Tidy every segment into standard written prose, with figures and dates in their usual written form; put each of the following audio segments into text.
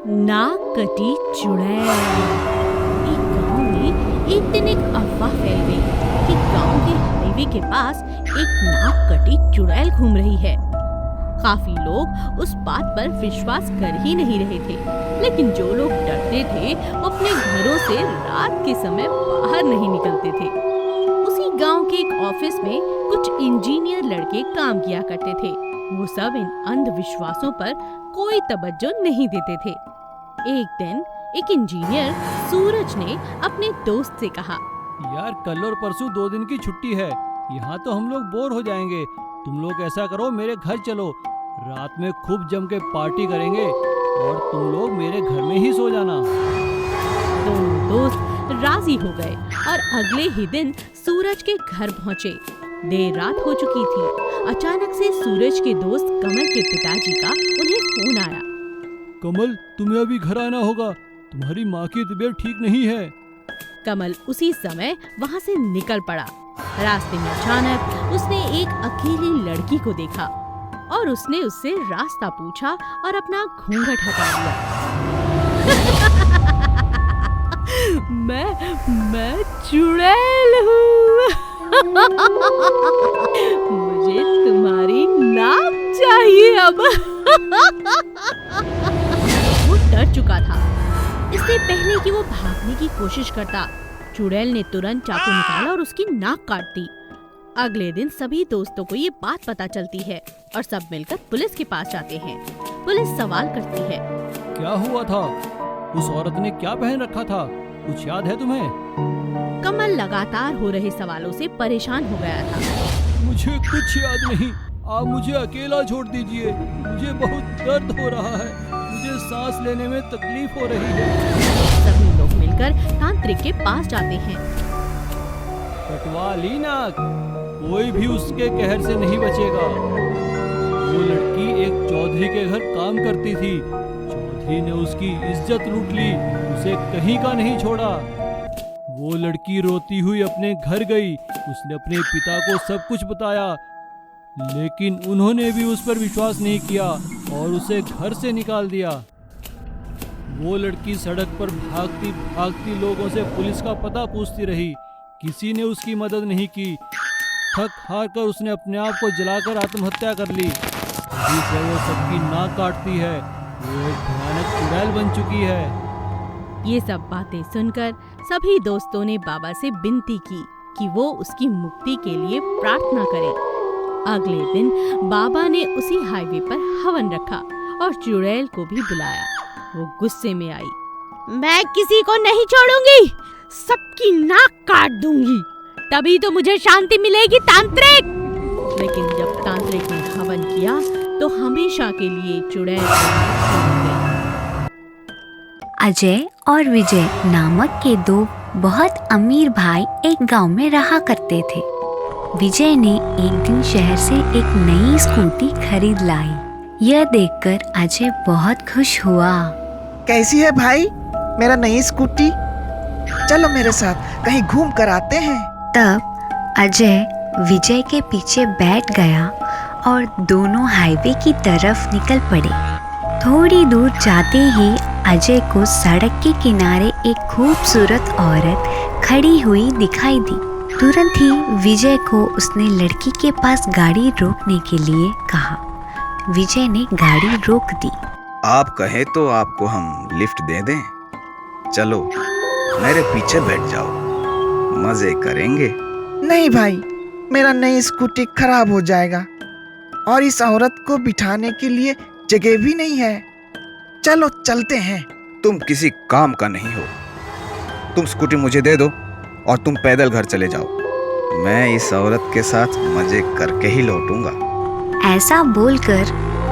नाक कटी चुड़ैल। एक गांव में एक दिन एक अफवाह फैल गई कि गांव के हाईवे के पास एक नाक कटी चुड़ैल घूम रही है। काफी लोग उस बात पर विश्वास कर ही नहीं रहे थे, लेकिन जो लोग डरते थे वो अपने घरों से रात के समय बाहर नहीं निकलते थे। उसी गांव के एक ऑफिस में कुछ इंजीनियर लड़के काम किया करते थे। वो सब इन अंधविश्वासों पर कोई तवज्जो नहीं देते थे। एक दिन एक इंजीनियर सूरज ने अपने दोस्त से कहा, यार कल और परसों 2 दिन की छुट्टी है, यहाँ तो हम लोग बोर हो जाएंगे। तुम लोग ऐसा करो, मेरे घर चलो, रात में खूब जम के पार्टी करेंगे और तुम लोग मेरे घर में ही सो जाना। दोनों दोस्त राजी हो गए और अगले ही दिन सूरज के घर पहुँचे। देर रात हो चुकी थी। अचानक से सूरज के दोस्त कमल के पिताजी का उन्हें फोन आया। कमल, तुम्हें अभी घर आना होगा, तुम्हारी माँ की तबीयत ठीक नहीं है। कमल उसी समय वहाँ से निकल पड़ा। रास्ते में अचानक उसने एक अकेली लड़की को देखा और उसने उससे रास्ता पूछा और अपना घूंघट हटा दिया। मैं चुड़ैल हूँ। मुझे तुम्हारी नाक चाहिए अब। वो डर चुका था। इससे पहले कि वो भागने की कोशिश करता, चुड़ैल ने तुरंत चाकू निकाला और उसकी नाक काट दी। अगले दिन सभी दोस्तों को ये बात पता चलती है और सब मिलकर पुलिस के पास जाते हैं। पुलिस सवाल करती है, क्या हुआ था? उस औरत ने क्या पहन रखा था? कुछ याद है तुम्हें? कमल लगातार हो रहे सवालों से परेशान हो गया था। मुझे कुछ याद नहीं, आप मुझे अकेला छोड़ दीजिए, मुझे बहुत दर्द हो रहा है, मुझे सांस लेने में तकलीफ हो रही है। सभी लोग मिलकर तांत्रिक के पास जाते हैं। कटवा ली नाक, कोई भी उसके कहर से नहीं बचेगा। वो लड़की एक चौधरी के घर काम करती थी, चौधरी ने उसकी इज्जत लूट ली, उसे कहीं का नहीं छोड़ा। वो लड़की रोती हुई अपने घर गई, उसने अपने पिता को सब कुछ बताया, लेकिन उन्होंने भी उस पर विश्वास नहीं किया और उसे घर से निकाल दिया। वो लड़की सड़क पर भागती भागती लोगों से पुलिस का पता पूछती रही, किसी ने उसकी मदद नहीं की। थक हार कर उसने अपने आप को जलाकर आत्महत्या कर ली। अभी से वो सबकी नाक काटती है, वो एक भयानक चुड़ैल बन चुकी है। ये सब बातें सुनकर सभी दोस्तों ने बाबा से विनती की कि वो उसकी मुक्ति के लिए प्रार्थना करें। अगले दिन बाबा ने उसी हाईवे पर हवन रखा और चुड़ैल को भी बुलाया। वो गुस्से में आई, मैं किसी को नहीं छोड़ूंगी, सबकी नाक काट दूंगी, तभी तो मुझे शांति मिलेगी तांत्रिक। लेकिन जब तांत्रिक ने हवन किया तो हमेशा के लिए चुड़ैल छूट गई। अजय और विजय नामक के 2 बहुत अमीर भाई एक गांव में रहा करते थे। विजय ने एक दिन शहर से एक नई स्कूटी खरीद लाई। यह देखकर अजय बहुत खुश हुआ। कैसी है भाई मेरा नई स्कूटी? चलो मेरे साथ कहीं घूम कर आते हैं। तब अजय विजय के पीछे बैठ गया और दोनों हाईवे की तरफ निकल पड़े। थोड़ी दूर जाते ही अजय को सड़क के किनारे एक खूबसूरत औरत खड़ी हुई दिखाई दी। तुरंत ही विजय को उसने लड़की के पास गाड़ी रोकने के लिए कहा। विजय ने गाड़ी रोक दी। आप कहें तो आपको हम लिफ्ट दे दें? चलो मेरे पीछे बैठ जाओ, मजे करेंगे। नहीं भाई, मेरा नई स्कूटी खराब हो जाएगा और इस औरत को बिठाने के लिए जगह भी नहीं है। चलो चलते हैं। तुम किसी काम का नहीं हो, तुम स्कूटी मुझे दे दो और तुम पैदल घर चले जाओ। मैं इस औरत के साथ मजे करके ही लौटूंगा। ऐसा बोलकर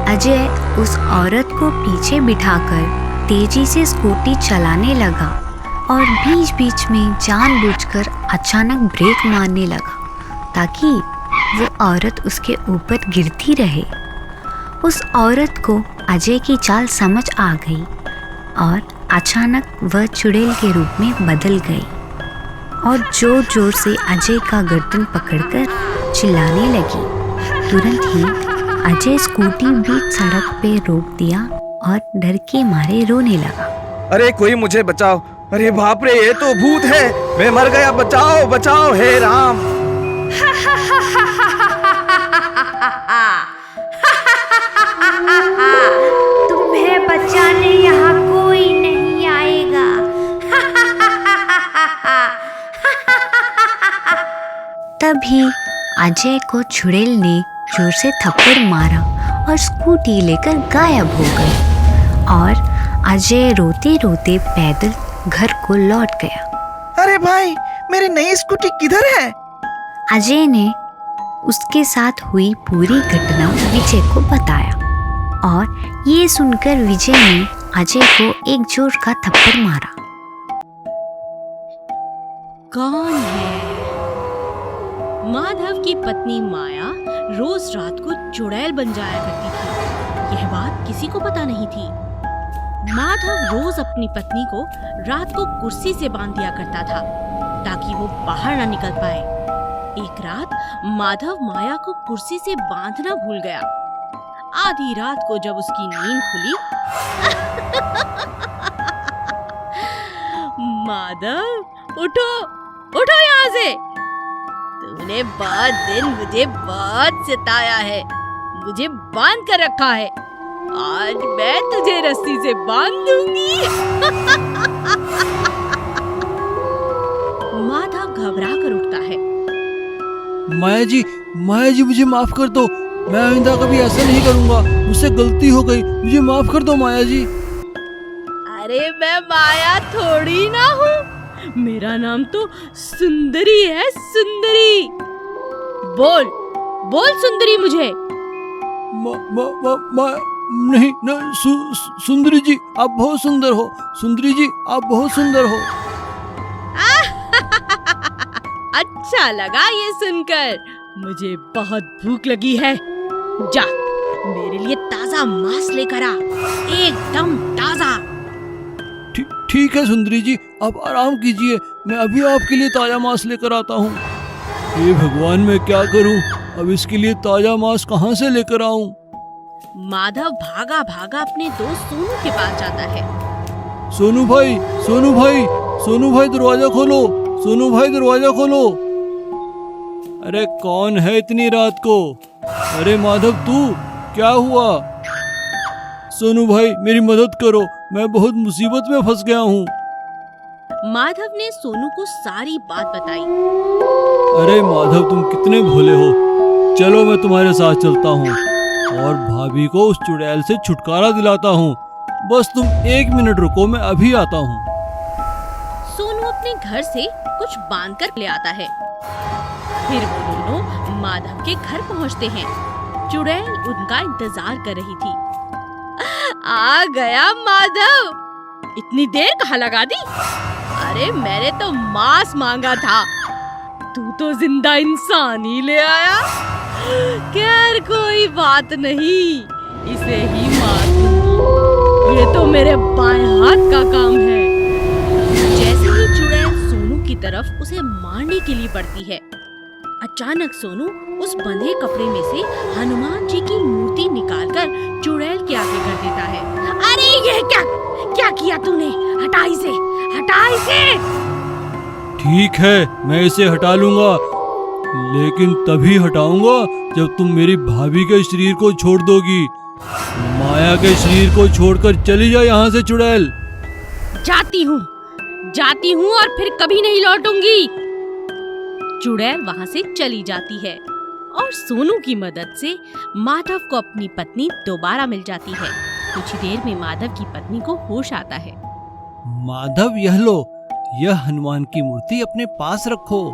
अजय उस औरत को पीछे बिठाकर तेजी से स्कूटी चलाने लगा और बीच बीच में जानबूझकर अचानक ब्रेक मारने लगा ताकि वो औरत उसके ऊपर गिरती रहे। उस औरत को अजय की चाल समझ आ गई और अचानक वह चुड़ैल के रूप में बदल गई और जोर जोर से अजय का गर्दन पकड़कर चिल्लाने लगी। तुरंत ही अजय स्कूटी बीच सड़क पे रोक दिया और डर के मारे रोने लगा। अरे कोई मुझे बचाओ, अरे बाप रे ये तो भूत है, मैं मर गया, बचाओ बचाओ हे राम। तुम्हें बचाने यहाँ कोई नहीं आएगा। तभी अजय को चुड़ैल ने जोर से थप्पड़ मारा और स्कूटी लेकर गायब हो गई और अजय रोते रोते पैदल घर को लौट गया। अरे भाई, मेरी नई स्कूटी किधर है? अजय ने उसके साथ हुई पूरी घटना विजय को बताया और ये सुनकर विजय ने अजय को एक जोर का थप्पड़ मारा। कौन है? माधव की पत्नी माया रोज रात को चुड़ैल बन जाया करती थी। यह बात किसी को पता नहीं थी। माधव रोज अपनी पत्नी को रात को कुर्सी से बांध दिया करता था ताकि वो बाहर ना निकल पाए। एक रात माधव माया को कुर्सी से बांधना भूल गया। आधी रात को जब उसकी नींद खुली माधव उठो उठो यहाँ से, तूने बहुत दिन मुझे बहुत सताया है, मुझे बांध कर रखा है, आज मैं तुझे रस्सी से बांध दूंगी। माधव घबरा कर उठता है। माया जी मुझे माफ कर दो, मैं आइंदा कभी ऐसा नहीं करूंगा, मुझसे गलती हो गई, मुझे माफ कर दो माया जी। अरे मैं माया थोड़ी ना हूँ, मेरा नाम तो सुंदरी है, सुंदरी। बोल बोल सुंदरी मुझे। नहीं सुंदरी जी आप बहुत सुंदर हो, सुंदरी जी आप बहुत सुंदर हो। अच्छा लगा ये सुनकर, मुझे बहुत भूख लगी है। जा मेरे लिए ताजा मांस लेकर आ, एकदम ताजा। ठीक है सुंदरी जी, आप आराम कीजिए, मैं अभी आपके लिए ताजा मांस लेकर आता हूँ। हे भगवान, मैं क्या करूँ, अब इसके लिए ताजा मांस कहाँ से लेकर आऊँ? माधव भागा भागा अपने दोस्त सोनू के पास जाता है। सोनू भाई दरवाजा खोलो, सोनू भाई दरवाजा खोलो। अरे कौन है इतनी रात को? अरे माधव तू, क्या हुआ? सोनू भाई मेरी मदद करो, मैं बहुत मुसीबत में फंस गया हूँ। माधव ने सोनू को सारी बात बताई। अरे माधव तुम कितने भोले हो, चलो मैं तुम्हारे साथ चलता हूँ और भाभी को उस चुड़ैल से छुटकारा दिलाता हूँ, बस तुम 1 मिनट रुको, मैं अभी आता हूँ। सोनू अपने घर से कुछ बांध कर ले आता है। फिर वो दोनों माधव के घर पहुँचते हैं। चुड़ैल उनका इंतजार कर रही थी। आ गया माधव, इतनी देर कहाँ लगा दी? अरे मैंने तो मांस मांगा था, तू तो जिंदा इंसान ही ले आया। खैर कोई बात नहीं, इसे ही मार दूंगी, ये तो मेरे बाएं हाथ का काम है। जैसे ही चुड़ैल सोनू की तरफ उसे मारने के लिए बढ़ती है, अचानक सोनू उस बंधे कपड़े में से हनुमान जी की मूर्ति निकालकर चुड़ैल के आगे कर देता है। अरे ये क्या किया तूने? हटा इसे। ठीक है, मैं इसे हटा लूंगा, लेकिन तभी हटाऊंगा जब तुम मेरी भाभी के शरीर को छोड़ दोगी। माया के शरीर को छोड़कर चली जा यहाँ से चुड़ैल। जाती हूँ और फिर कभी नहीं लौटूंगी। चुड़ैल वहाँ से चली जाती है और सोनू की मदद से माधव को अपनी पत्नी दोबारा मिल जाती है। कुछ ही देर में माधव की पत्नी को होश आता है। माधव यह लो, यह हनुमान की मूर्ति अपने पास रखो,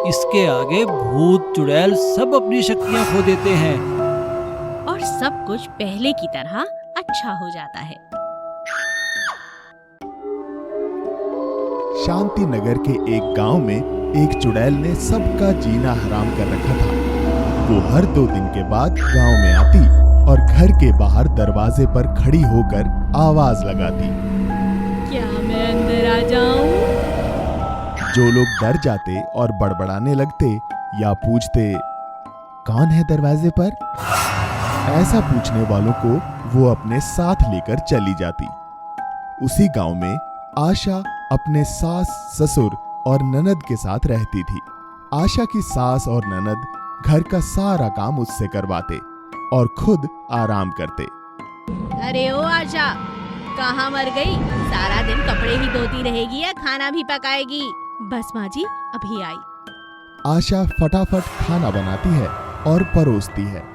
इसके आगे भूत चुड़ैल सब अपनी शक्तियाँ खो देते हैं और सब कुछ पहले की तरह अच्छा हो जाता है। शांति नगर के एक गांव में एक चुड़ैल ने सबका जीना हराम कर रखा था। वो हर 2 दिन के बाद गांव में आती और घर के बाहर दरवाजे पर खड़ी होकर आवाज लगाती। क्या मैं अंदर आ जाऊं? जो लोग डर जाते और बड़बड़ाने लगते या पूछते कौन है दरवाजे पर, ऐसा पूछने वालों को वो अपने साथ लेकर चली जाती। उसी गांव में आशा अपने सास, ससुर और ननद के साथ रहती थी। आशा की सास और ननद घर का सारा काम उससे करवाते और खुद आराम करते। अरे ओ आशा, कहाँ मर गई? सारा दिन कपड़े ही धोती रहेगी या खाना भी पकाएगी? बस माँ जी, अभी आई। आशा फटाफट खाना बनाती है और परोसती है।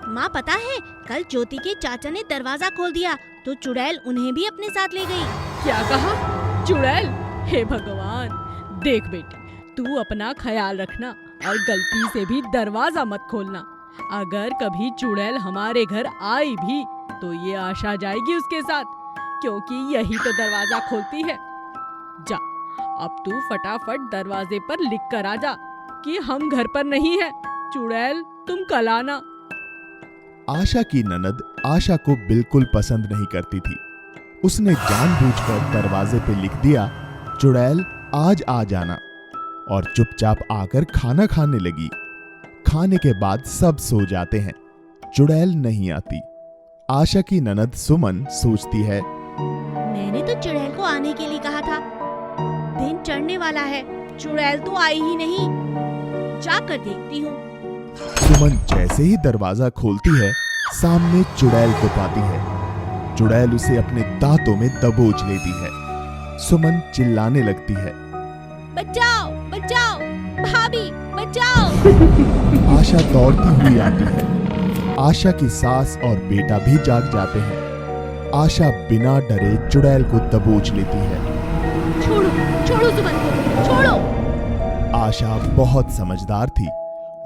माँ पता है, कल ज्योति के चाचा ने दरवाजा खोल दिया तो चुड़ैल उन्हें भी अपने साथ ले गई। क्या कहा? चुड़ैल? हे भगवान! देख बेटी, तू अपना ख्याल रखना और गलती से भी दरवाजा मत खोलना। अगर कभी चुड़ैल हमारे घर आई भी तो ये आशा जाएगी उसके साथ, क्योंकि यही तो दरवाजा खोलती है। जा, अब तू फटाफट दरवाजे पर लिख कर आ जा कि हम घर पर नहीं हैं। चुड़ैल, तुम कल आना। आशा की ननद आशा को बिल्कुल पसंद नहीं करती थी। उसने जानबूझकर दरवाजे पे लिख दिया, चुड़ैल आज आ जाना, और चुपचाप आकर खाना खाने लगी। खाने के बाद सब सो जाते हैं, चुड़ैल नहीं आती। आशा की ननद सुमन सोचती है, मैंने तो चुड़ैल को आने के लिए कहा था। दिन चढ़ने वाला है, चुड़ैल तो आई ही नहीं। जाकर देखती हूँ। सुमन जैसे ही दरवाजा खोलती है, सामने चुड़ैल को पाती है। चुड़ैल उसे अपने दांतों में दबोच लेती है। सुमन चिल्लाने लगती है, बचाओ बचाओ, भाभी बचाओ। आशा दौड़ती हुई आती है। आशा की सास और बेटा भी जाग जाते हैं। आशा बिना डरे चुड़ैल को दबोच लेती है। छोड़ो छोड़ो सुमन को, छोड़ो। आशा बहुत समझदार थी।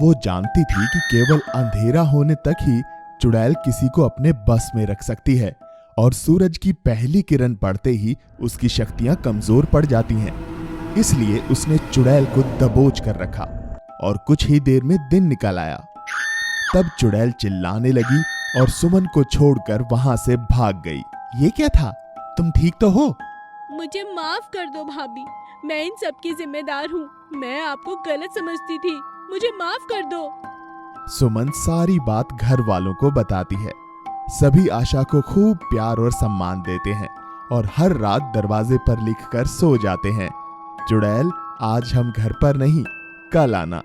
वो जानती थी कि केवल अंधेरा होने तक ही चुड़ैल किसी को अपने बस में रख सकती है, और सूरज की पहली किरण पड़ते ही उसकी शक्तियां कमजोर पड़ जाती हैं। इसलिए उसने चुड़ैल को दबोच कर रखा और कुछ ही देर में दिन निकल आया। तब चुड़ैल चिल्लाने लगी और सुमन को छोड़कर वहां से भाग गई। ये क्या था? तुम ठीक तो हो? मुझे माफ कर दो भाभी, मैं इन सब की जिम्मेदार हूँ। मैं आपको गलत समझती थी, मुझे माफ कर दो। सुमन सारी बात घर वालों को बताती है। सभी आशा को खूब प्यार और सम्मान देते हैं और हर रात दरवाजे पर लिखकर सो जाते हैं, चुड़ैल आज हम घर पर नहीं, कल आना।